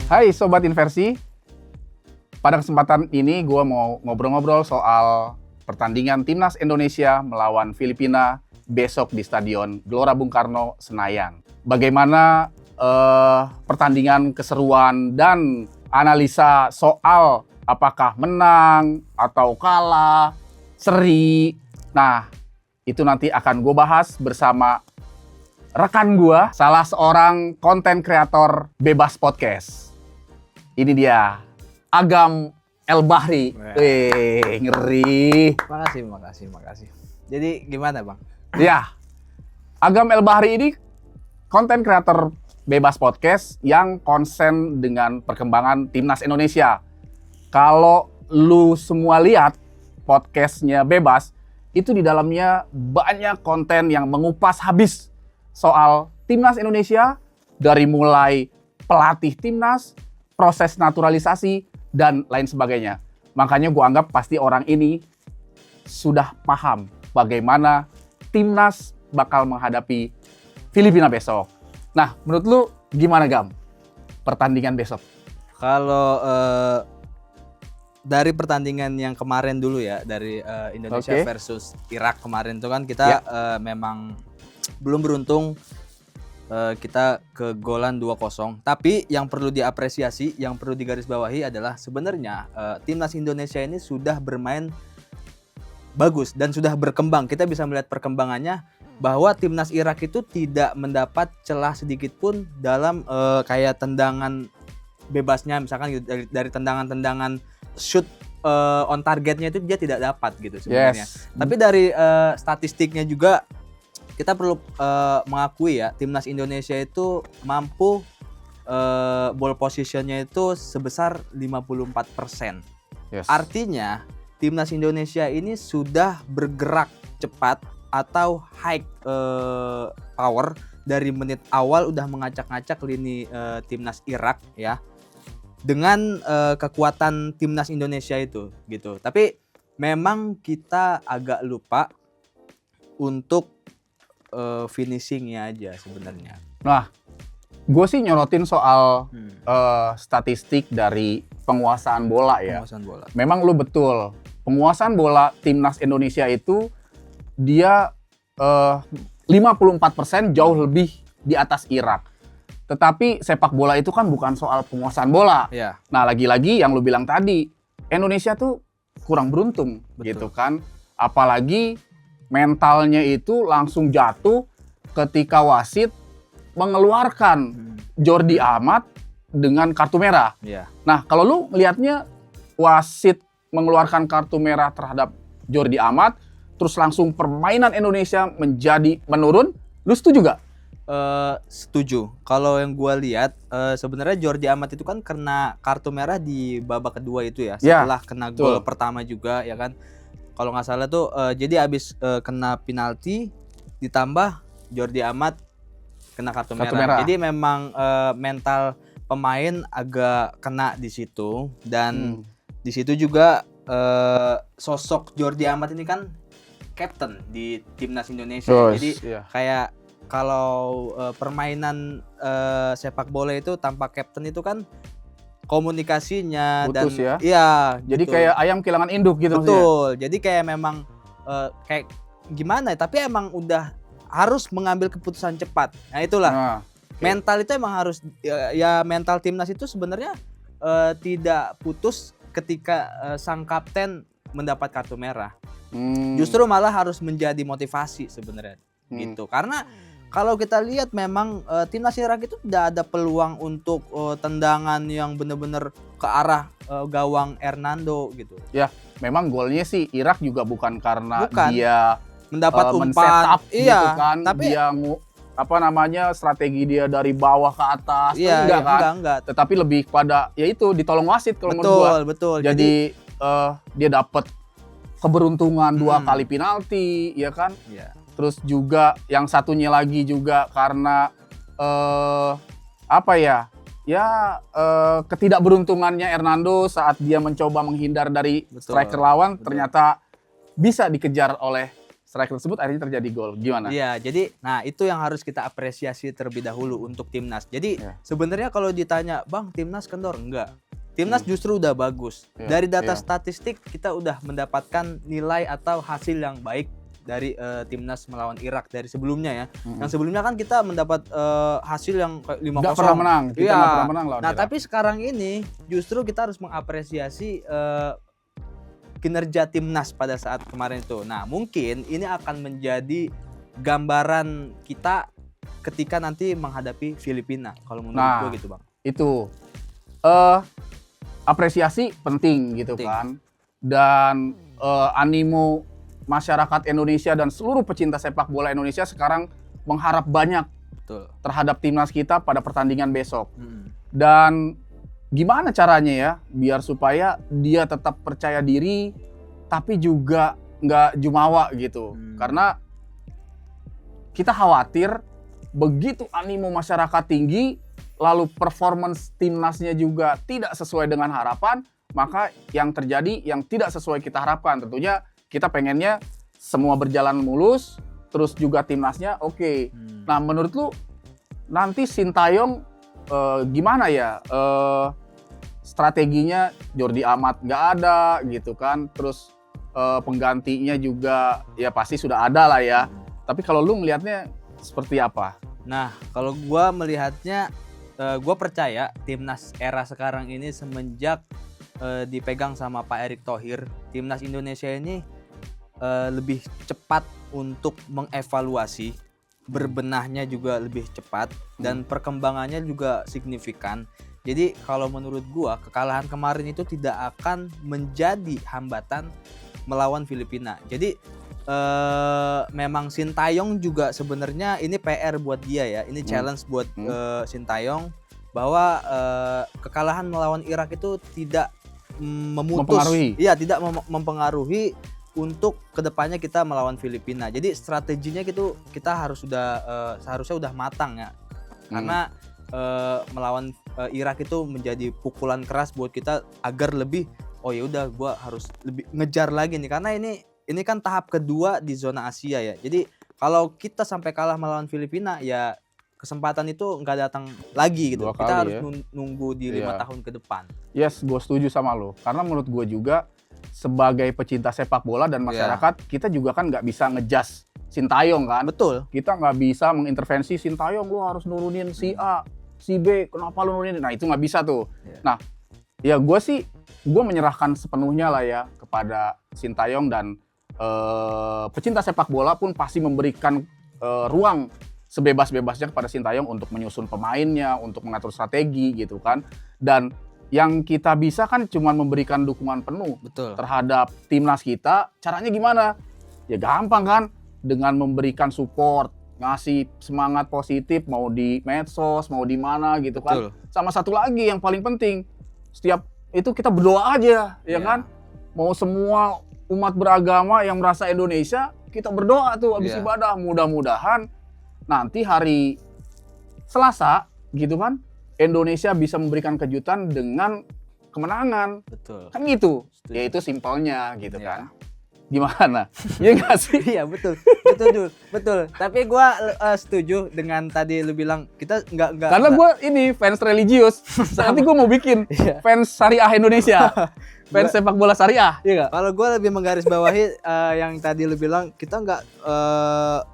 Hai Sobat Inversi, pada kesempatan ini gue mau ngobrol-ngobrol soal pertandingan Timnas Indonesia melawan Filipina besok di Stadion Gelora Bung Karno, Senayan. Bagaimana pertandingan, keseruan, dan analisa soal apakah menang atau kalah, seri. Nah, itu nanti akan gue bahas bersama rekan gue, salah seorang konten kreator Bebas Podcast. Ini dia, Agam El-Bahri. Wih, ngeri. Makasih. Jadi gimana Bang? Ya, Agam El-Bahri ini konten kreator Bebas Podcast yang konsen dengan perkembangan Timnas Indonesia. Kalau lu semua lihat podcastnya Bebas, itu di dalamnya banyak konten yang mengupas habis soal Timnas Indonesia, dari mulai pelatih Timnas, proses naturalisasi, dan lain sebagainya. Makanya gue anggap pasti orang ini sudah paham bagaimana Timnas bakal menghadapi Filipina besok. Nah, menurut lu gimana Gam pertandingan besok? Kalau dari pertandingan yang kemarin dulu ya, dari Indonesia versus Irak kemarin itu kan kita memang belum beruntung, kita kegolan 2-0. Tapi yang perlu diapresiasi, yang perlu digarisbawahi adalah sebenarnya Timnas Indonesia ini sudah bermain bagus dan sudah berkembang. Kita bisa melihat perkembangannya bahwa Timnas Irak itu tidak mendapat celah sedikit pun dalam kayak tendangan bebasnya, misalkan dari tendangan-tendangan shoot on targetnya itu dia tidak dapat gitu sebenarnya. Tapi dari statistiknya juga kita perlu mengakui ya, Timnas Indonesia itu mampu ball positionnya itu sebesar 54%. Artinya Timnas Indonesia ini sudah bergerak cepat atau high power dari menit awal udah mengacak-ngacak lini Timnas Irak ya, dengan kekuatan Timnas Indonesia itu gitu. Tapi memang kita agak lupa untuk finishingnya aja sebenarnya. Nah, gue sih nyorotin soal statistik dari penguasaan bola ya. Penguasaan bola. Memang lu betul, penguasaan bola Timnas Indonesia itu dia 54% jauh lebih di atas Irak. Tetapi sepak bola itu kan bukan soal penguasaan bola. Ya. Nah, lagi-lagi yang lu bilang tadi, Indonesia tuh kurang beruntung. Betul. Gitu kan. Apalagi mentalnya itu langsung jatuh ketika wasit mengeluarkan Jordi Amat dengan kartu merah. Ya. Nah, kalau lu melihatnya wasit mengeluarkan kartu merah terhadap Jordi Amat, terus langsung permainan Indonesia menjadi menurun, lu setuju gak? Setuju. Kalau yang gue lihat sebenarnya Jordi Amat itu kan kena kartu merah di babak kedua itu ya, setelah kena gol pertama juga ya kan. Kalau nggak salah tuh jadi abis kena penalti ditambah Jordi Amat kena kartu merah. Jadi memang mental pemain agak kena di situ, dan di situ juga sosok Jordi Amat ini kan captain di Timnas Indonesia. Jadi kayak kalau permainan sepak bola itu tanpa captain itu kan komunikasinya putus dan jadi gitu. Kayak ayam kehilangan induk gitu. Betul maksudnya. Jadi kayak memang kayak gimana ya, tapi emang udah harus mengambil keputusan cepat. Nah itulah mental itu emang harus ya mental timnas itu sebenarnya tidak putus ketika sang kapten mendapat kartu merah. Justru malah harus menjadi motivasi sebenarnya gitu, karena kalau kita lihat memang Timnas Irak itu tidak ada peluang untuk tendangan yang benar-benar ke arah gawang Hernando gitu. Ya, memang golnya sih Irak juga bukan karena dia mendapat umpan, gitu kan. Tapi dia strategi dia dari bawah ke atas, enggak. Tetapi lebih pada yaitu ditolong wasit kalau menurut gua. Betul. Jadi dia dapat keberuntungan 2 kali penalti, ya kan? Iya. Terus juga yang satunya lagi juga karena ketidakberuntungannya Hernando saat dia mencoba menghindar dari striker lawan, ternyata bisa dikejar oleh strike tersebut akhirnya terjadi gol. Gimana? Iya, jadi nah itu yang harus kita apresiasi terlebih dahulu untuk timnas. Jadi Iya. sebenarnya kalau ditanya, "Bang, timnas kendor?" Enggak. Timnas justru udah bagus. Iya, Dari data iya. statistik kita udah mendapatkan nilai atau hasil yang baik dari timnas melawan Irak dari sebelumnya ya. Yang sebelumnya kan kita mendapat hasil yang kayak 5-0. Nggak pernah menang. Kita Iya. nggak pernah menang lawan Nah, Irak. tapi sekarang ini justru kita harus mengapresiasi kinerja timnas pada saat kemarin itu. Nah, mungkin ini akan menjadi gambaran kita ketika nanti menghadapi Filipina. Kalau menurut Nah, gue gitu, Bang. Itu apresiasi penting gitu Penting. kan. Dan animo masyarakat Indonesia dan seluruh pecinta sepak bola Indonesia sekarang mengharap banyak Betul. terhadap timnas kita pada pertandingan besok. Hmm. Dan gimana caranya ya biar supaya dia tetap percaya diri tapi juga nggak jumawa gitu. Karena kita khawatir begitu animo masyarakat tinggi lalu performance timnasnya juga tidak sesuai dengan harapan, maka yang terjadi yang tidak sesuai kita harapkan. Tentunya kita pengennya semua berjalan mulus, terus juga timnasnya oke. Nah, menurut lu nanti Sintayong gimana ya strateginya? Jordi Amat nggak ada gitu kan, terus penggantinya juga ya pasti sudah ada lah ya. Tapi kalau lu melihatnya seperti apa? Nah, kalau gue melihatnya, gue percaya timnas era sekarang ini semenjak dipegang sama Pak Erick Thohir, timnas Indonesia ini lebih cepat untuk mengevaluasi, berbenahnya juga lebih cepat, dan perkembangannya juga signifikan. Jadi kalau menurut gua kekalahan kemarin itu tidak akan menjadi hambatan melawan Filipina. Jadi memang Sintayong juga sebenarnya ini PR buat dia ya, ini challenge buat Sintayong bahwa kekalahan melawan Irak itu tidak Mempengaruhi. Iya, tidak mempengaruhi untuk kedepannya kita melawan Filipina. Jadi strateginya gitu kita harus seharusnya udah matang ya, karena melawan Irak itu menjadi pukulan keras buat kita agar lebih oh ya udah gua harus lebih ngejar lagi nih, karena ini kan tahap kedua di zona Asia ya. Jadi kalau kita sampai kalah melawan Filipina ya kesempatan itu nggak datang lagi gitu. Dua Kita kali harus ya. nunggu di 5 Iya. tahun ke depan. Yes, gue setuju sama lo. Karena menurut gue juga sebagai pecinta sepak bola dan masyarakat, kita juga kan nggak bisa ngejudge Sintayong kan. Betul. Kita nggak bisa mengintervensi Sintayong, lu harus nurunin si A, si B, kenapa lu nurunin? Nah itu nggak bisa tuh. Iya. Nah, ya gue menyerahkan sepenuhnya lah ya kepada Sintayong, dan pecinta sepak bola pun pasti memberikan ruang sebebas-bebasnya kepada Sintayong untuk menyusun pemainnya, untuk mengatur strategi gitu kan. Dan yang kita bisa kan cuma memberikan dukungan penuh Betul. terhadap timnas kita. Caranya gimana? Ya gampang kan, dengan memberikan support, ngasih semangat positif mau di medsos, mau di mana gitu kan. Betul. Sama satu lagi yang paling penting, setiap itu kita berdoa aja, ya Iya. kan? Mau semua umat beragama yang merasa Indonesia, kita berdoa tuh habis Iya. ibadah. Mudah-mudahan nanti hari Selasa gitu kan, Indonesia bisa memberikan kejutan dengan kemenangan. Betul. Kan gitu. Setuju. Ya itu simpelnya gitu Iya. kan. Gimana? Iya nggak sih? Iya betul, betul. Tapi gua setuju dengan tadi lu bilang kita nggak. Karena gue ini fans religius. Nanti gue mau bikin Iya. fans syariah Indonesia. Fans sepak bola syariah. Iya nggak? Kalau gue lebih menggarisbawahi yang tadi lu bilang, kita nggak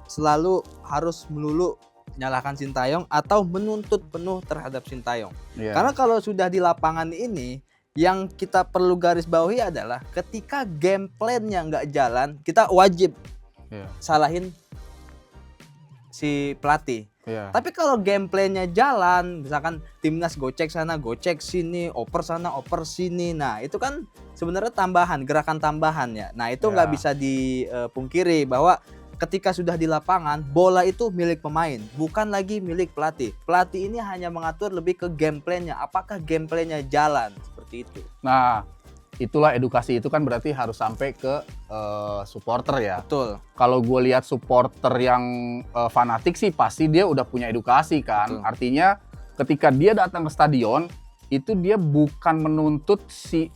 selalu harus melulu nyalahkan Sintayong atau menuntut penuh terhadap Sintayong. Iya. Karena kalau sudah di lapangan ini, yang kita perlu garis bawahi adalah ketika game plan-nya nggak jalan, kita wajib Iya. salahin si pelatih. Iya. Tapi kalau game plan-nya jalan, misalkan timnas gocek sana, gocek sini, oper sana, oper sini. Nah, itu kan sebenarnya tambahan, gerakan tambahan ya. Nah, itu nggak Ya. bisa dipungkiri bahwa ketika sudah di lapangan, bola itu milik pemain, bukan lagi milik pelatih. Pelatih ini hanya mengatur lebih ke game plan-nya. Apakah game plan-nya jalan? Seperti itu. Nah, itulah edukasi itu kan berarti harus sampai ke supporter ya. Betul. Kalau gue lihat supporter yang fanatik sih pasti dia udah punya edukasi kan. Betul. Artinya ketika dia datang ke stadion itu dia bukan menuntut si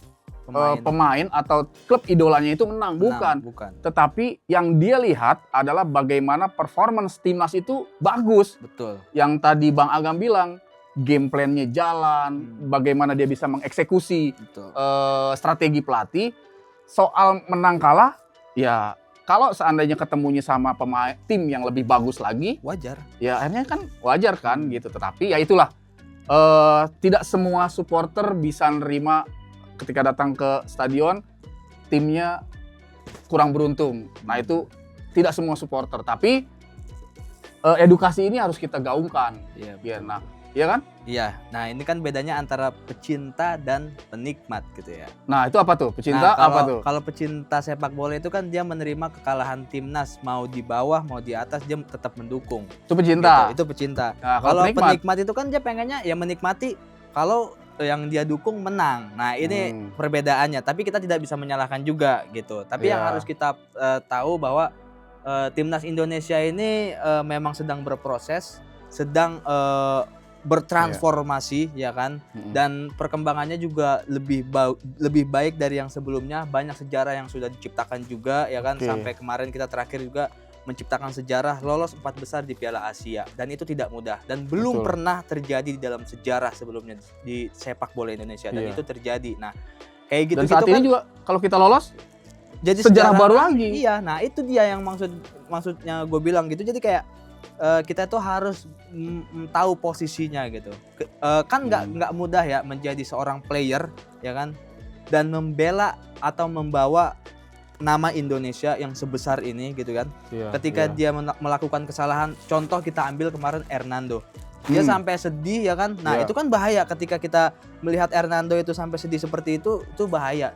pemain atau klub idolanya itu menang, bukan. Tetapi yang dia lihat adalah bagaimana performance timnas itu bagus. Betul. Yang tadi Bang Agam bilang, game plan-nya jalan, bagaimana dia bisa mengeksekusi strategi pelatih. Soal menang kalah, ya kalau seandainya ketemunya sama pemain tim yang lebih bagus lagi, wajar. Ya akhirnya kan wajar kan gitu. Tetapi ya itulah, tidak semua supporter bisa nerima ketika datang ke stadion timnya kurang beruntung. Nah itu tidak semua supporter. Tapi edukasi ini harus kita gaungkan. Iya. Ya, nah, iya kan? Iya. Nah ini kan bedanya antara pecinta dan penikmat gitu ya. Nah itu apa tuh? Pecinta apa tuh? Kalau pecinta sepak bola itu kan dia menerima kekalahan timnas, mau di bawah mau di atas dia tetap mendukung. Itu pecinta. Gitu, itu pecinta. Nah, kalau penikmat itu kan dia pengennya ya menikmati kalau yang dia dukung menang. Nah ini perbedaannya. Tapi kita tidak bisa menyalahkan juga gitu. Tapi yang harus kita tahu bahwa timnas Indonesia ini memang sedang berproses, sedang bertransformasi ya kan, dan perkembangannya juga lebih baik dari yang sebelumnya. Banyak sejarah yang sudah diciptakan juga ya kan, sampai kemarin kita terakhir juga menciptakan sejarah lolos 4 besar di Piala Asia, dan itu tidak mudah dan belum pernah terjadi di dalam sejarah sebelumnya di sepak bola Indonesia, dan itu terjadi. Nah kayak gitu, dan saat ini kan juga kalau kita lolos jadi sejarah baru lagi. Iya, nah itu dia yang maksudnya gue bilang gitu. Jadi kayak kita tuh harus tahu posisinya gitu. Kan nggak mudah ya menjadi seorang player ya kan, dan membela atau membawa nama Indonesia yang sebesar ini gitu kan. Ketika dia melakukan kesalahan, contoh kita ambil kemarin Hernando. Dia sampai sedih ya kan. Nah, itu kan bahaya ketika kita melihat Hernando itu sampai sedih seperti itu bahaya.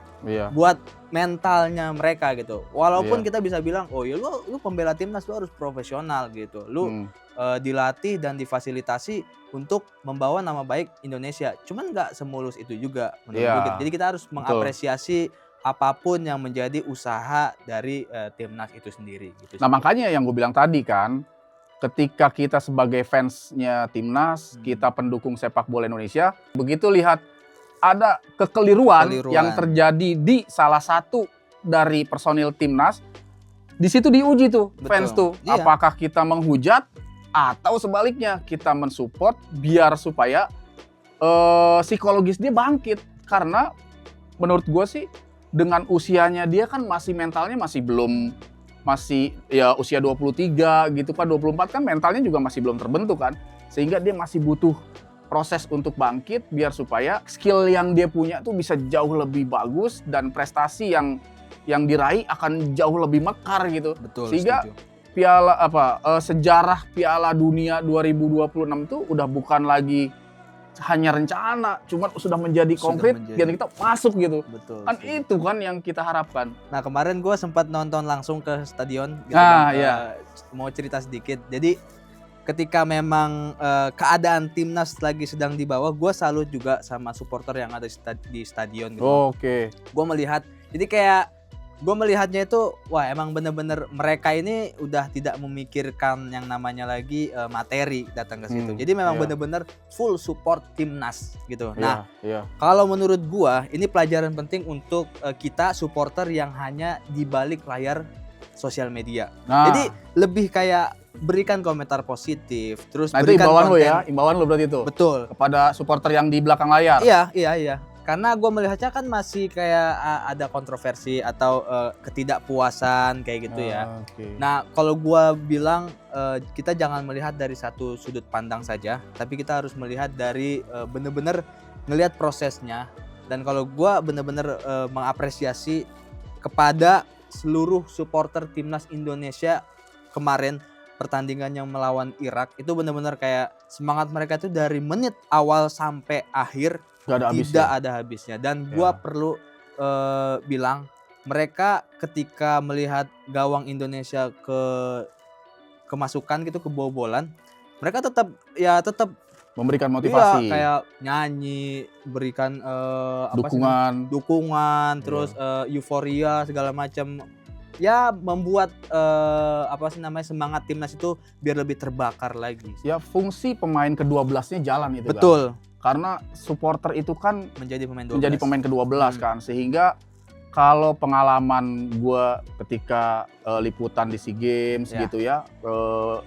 Buat mentalnya mereka gitu. Walaupun kita bisa bilang, "Oh ya lu pembela timnas, lu harus profesional gitu. Lu dilatih dan difasilitasi untuk membawa nama baik Indonesia." Cuman nggak semulus itu juga menurut gue. Jadi kita harus mengapresiasi apapun yang menjadi usaha dari timnas itu sendiri gitu. Nah, makanya yang gue bilang tadi kan, ketika kita sebagai fansnya timnas, kita pendukung sepak bola Indonesia, begitu lihat ada kekeliruan yang terjadi di salah satu dari personil timnas, di situ diuji tuh fans tuh, apakah kita menghujat atau sebaliknya kita mensupport biar supaya psikologis dia bangkit. Karena menurut gue sih dengan usianya dia kan mentalnya masih ya usia 23 gitu kan, 24 kan mentalnya juga masih belum terbentuk kan, sehingga dia masih butuh proses untuk bangkit biar supaya skill yang dia punya tuh bisa jauh lebih bagus dan prestasi yang diraih akan jauh lebih mekar gitu. Betul, sehingga setuju. Sejarah Piala Dunia 2026 tuh udah bukan lagi hanya rencana, cuman sudah menjadi konkret dan kita masuk gitu. Betul. Kan itu kan yang kita harapkan. Nah kemarin gue sempat nonton langsung ke stadion gitu. Mau cerita sedikit. Jadi ketika memang keadaan timnas lagi sedang di bawah, gue salut juga sama supporter yang ada di stadion gitu. Gue melihat, jadi kayak gue melihatnya itu, wah emang bener-bener mereka ini udah tidak memikirkan yang namanya lagi materi datang ke situ. Jadi memang bener-bener full support timnas gitu. Nah, kalau menurut gue ini pelajaran penting untuk kita supporter yang hanya di balik layar sosial media. Jadi lebih kayak berikan komentar positif, terus berikan itu konten. imbauan lo berarti itu. Betul. Kepada supporter yang di belakang layar. Iya. Karena gue melihatnya kan masih kayak ada kontroversi atau ketidakpuasan kayak gitu ya. Nah kalau gue bilang kita jangan melihat dari satu sudut pandang saja, tapi kita harus melihat dari bener-bener ngelihat prosesnya. Dan kalau gue bener-bener mengapresiasi kepada seluruh supporter timnas Indonesia kemarin, pertandingan yang melawan Irak itu benar-benar kayak semangat mereka itu dari menit awal sampai akhir tidak ada habisnya. Dan gua perlu bilang, mereka ketika melihat gawang Indonesia kemasukan gitu, kebobolan, mereka tetap memberikan motivasi. Kayak nyanyi, berikan dukungan, terus euforia segala macam. Ya membuat semangat timnas itu biar lebih terbakar lagi. Ya fungsi pemain ke-12-nya jalan itu. Betul. Kan? Karena supporter itu kan menjadi pemain 12. menjadi pemain ke-12 kan, sehingga kalau pengalaman gue ketika liputan di SEA Games gitu ya,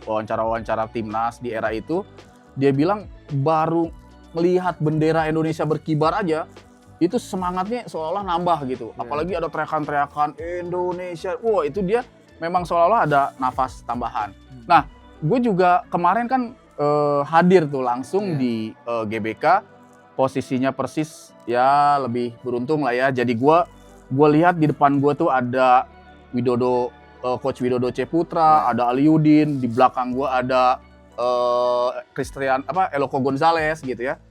wawancara-wawancara timnas di era itu, dia bilang baru melihat bendera Indonesia berkibar aja, itu semangatnya seolah-olah nambah gitu. Apalagi ada teriakan-teriakan Indonesia, wah itu dia memang seolah-olah ada nafas tambahan. Nah, gue juga kemarin kan hadir tuh langsung di GBK, posisinya persis ya lebih beruntung lah ya. Jadi gue lihat di depan gue tuh ada Widodo, Coach Widodo C. Putra, ada Aliudin, di belakang gue ada Eloko Gonzalez gitu ya.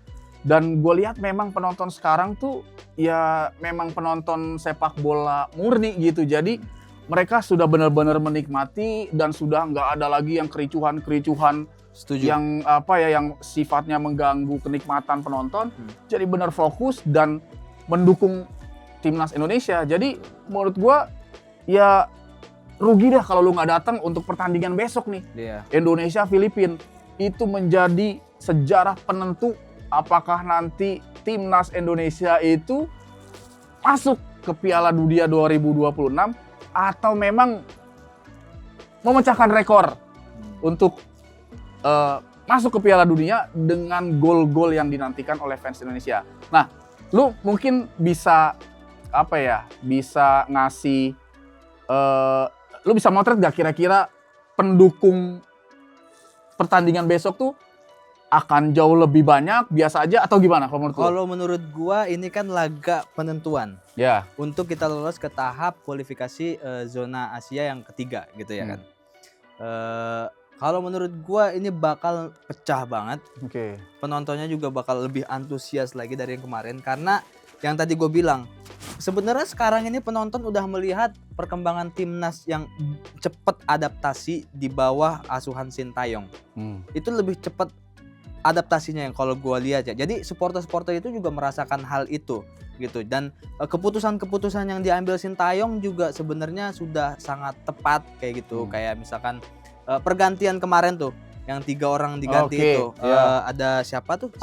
Dan gue lihat memang penonton sekarang tuh ya memang penonton sepak bola murni gitu. Jadi mereka sudah benar-benar menikmati dan sudah nggak ada lagi yang kericuhan-kericuhan yang yang sifatnya mengganggu kenikmatan penonton. Jadi benar fokus dan mendukung timnas Indonesia. Jadi menurut gue ya rugi dah kalau lu nggak datang untuk pertandingan besok nih. Indonesia Filipina itu menjadi sejarah penentu apakah nanti timnas Indonesia itu masuk ke Piala Dunia 2026 atau memang memecahkan rekor untuk masuk ke Piala Dunia dengan gol-gol yang dinantikan oleh fans Indonesia. Nah, lu mungkin bisa bisa ngasih, lu bisa motret gak kira-kira pendukung pertandingan besok tuh akan jauh lebih banyak, biasa aja, atau gimana kalau menurut lu? Kalau menurut gua ini kan laga penentuan. Ya. Untuk kita lolos ke tahap kualifikasi zona Asia yang ketiga gitu ya kan. Kalau menurut gua ini bakal pecah banget. Penontonnya juga bakal lebih antusias lagi dari yang kemarin karena yang tadi gue bilang, sebenarnya sekarang ini penonton udah melihat perkembangan timnas yang cepat adaptasi di bawah asuhan Sintayong. Itu lebih cepat adaptasinya yang kalau gue lihat ya. Jadi supporter-supporter itu juga merasakan hal itu gitu. Dan keputusan-keputusan yang diambil Sintayong juga sebenarnya sudah sangat tepat kayak gitu. Kayak misalkan pergantian kemarin tuh yang 3 orang diganti itu ada siapa tuh?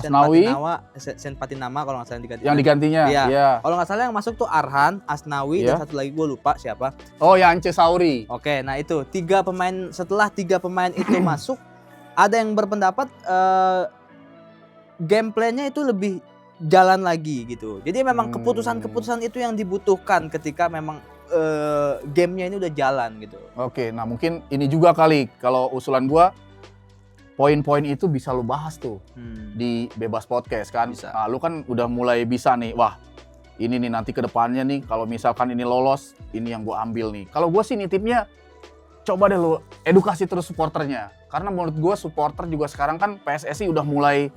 Sen Patinama kalau nggak salah diganti. Yang digantinya. Iya. Kalau nggak salah yang masuk tuh Arhan, Asnawi dan satu lagi gue lupa siapa. Oh, ya Ance Sauri. Oke, nah itu 3 pemain, setelah 3 pemain itu masuk, ada yang berpendapat gameplaynya itu lebih jalan lagi gitu. Jadi memang keputusan-keputusan itu yang dibutuhkan ketika memang gamenya ini udah jalan gitu. Oke, nah mungkin ini juga kali kalau usulan gua, poin-poin itu bisa lu bahas tuh di Bebas Podcast kan. Nah, lu kan udah mulai bisa nih, wah ini nih nanti ke depannya nih kalau misalkan ini lolos, ini yang gua ambil nih. Kalau gua sih nitipnya, coba deh lu edukasi terus supporternya. Karena menurut gua supporter juga sekarang kan PSSI udah mulai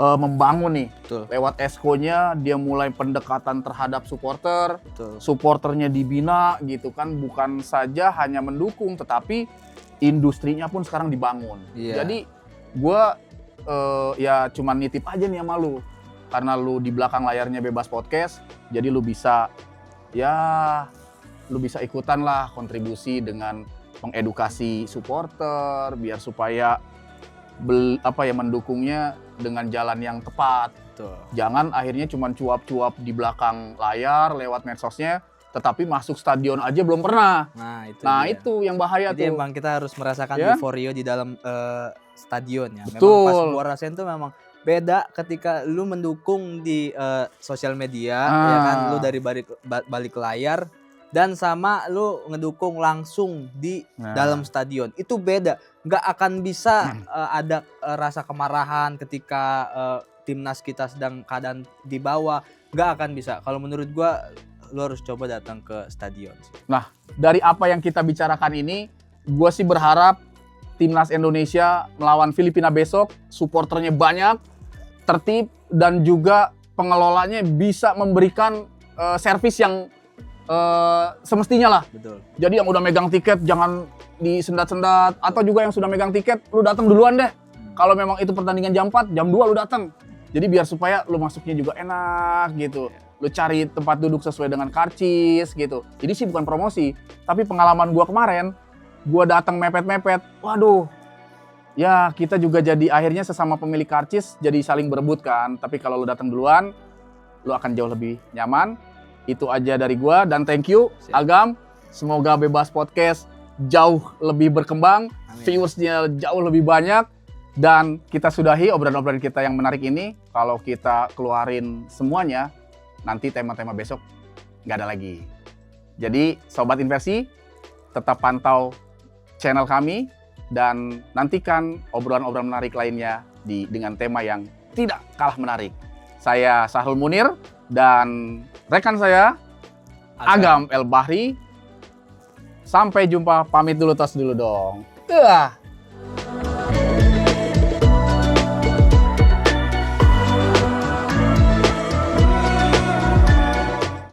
membangun nih. Lewat esko-nya dia mulai pendekatan terhadap supporter. Supporternya dibina gitu kan, bukan saja hanya mendukung tetapi industrinya pun sekarang dibangun. Jadi gue ya cuman nitip aja nih sama lu. Karena lu di belakang layarnya Bebas Podcast, jadi lu bisa ikutan lah kontribusi dengan mengedukasi supporter biar supaya mendukungnya dengan jalan yang tepat. Jangan akhirnya cuman cuap-cuap di belakang layar lewat medsosnya, tetapi masuk stadion aja belum pernah. Nah, itu yang bahaya tuh. Jadi emang kita harus merasakan euforia di dalam stadion ya. Betul. Memang pas gua rasain tuh memang beda ketika lu mendukung di sosial media, ya kan, lu dari balik layar, dan sama lu ngedukung langsung di dalam stadion. Itu beda. Nggak akan bisa ada rasa kemarahan ketika timnas kita sedang keadaan di bawah. Nggak akan bisa. Kalau menurut gua, lu harus coba datang ke stadion sih. Nah, dari apa yang kita bicarakan ini, gue sih berharap timnas Indonesia melawan Filipina besok, supporternya banyak, tertib, dan juga pengelolanya bisa memberikan servis yang semestinya lah. Jadi yang udah megang tiket jangan disendat-sendat, atau juga yang sudah megang tiket lu datang duluan deh. Kalau memang itu pertandingan jam 4, jam 2 lu datang. Jadi biar supaya lu masuknya juga enak gitu. Lu cari tempat duduk sesuai dengan karcis gitu. Jadi sih bukan promosi, tapi pengalaman gua kemarin, gua datang mepet-mepet. Waduh, ya kita juga jadi akhirnya sesama pemilik karcis jadi saling berebut kan. Tapi kalau lu datang duluan, lu akan jauh lebih nyaman. Itu aja dari gua dan thank you Agam. Semoga Bebas Podcast jauh lebih berkembang, viewersnya jauh lebih banyak. Dan kita sudahi obrolan-obrolan kita yang menarik ini. Kalau kita keluarin semuanya, nanti tema-tema besok nggak ada lagi. Jadi Sobat Inversi, tetap pantau channel kami dan nantikan obrolan-obrolan menarik lainnya dengan tema yang tidak kalah menarik. Saya Sahrul Munir dan rekan saya Agam El Bahri. Sampai jumpa, pamit dulu, tos dulu dong.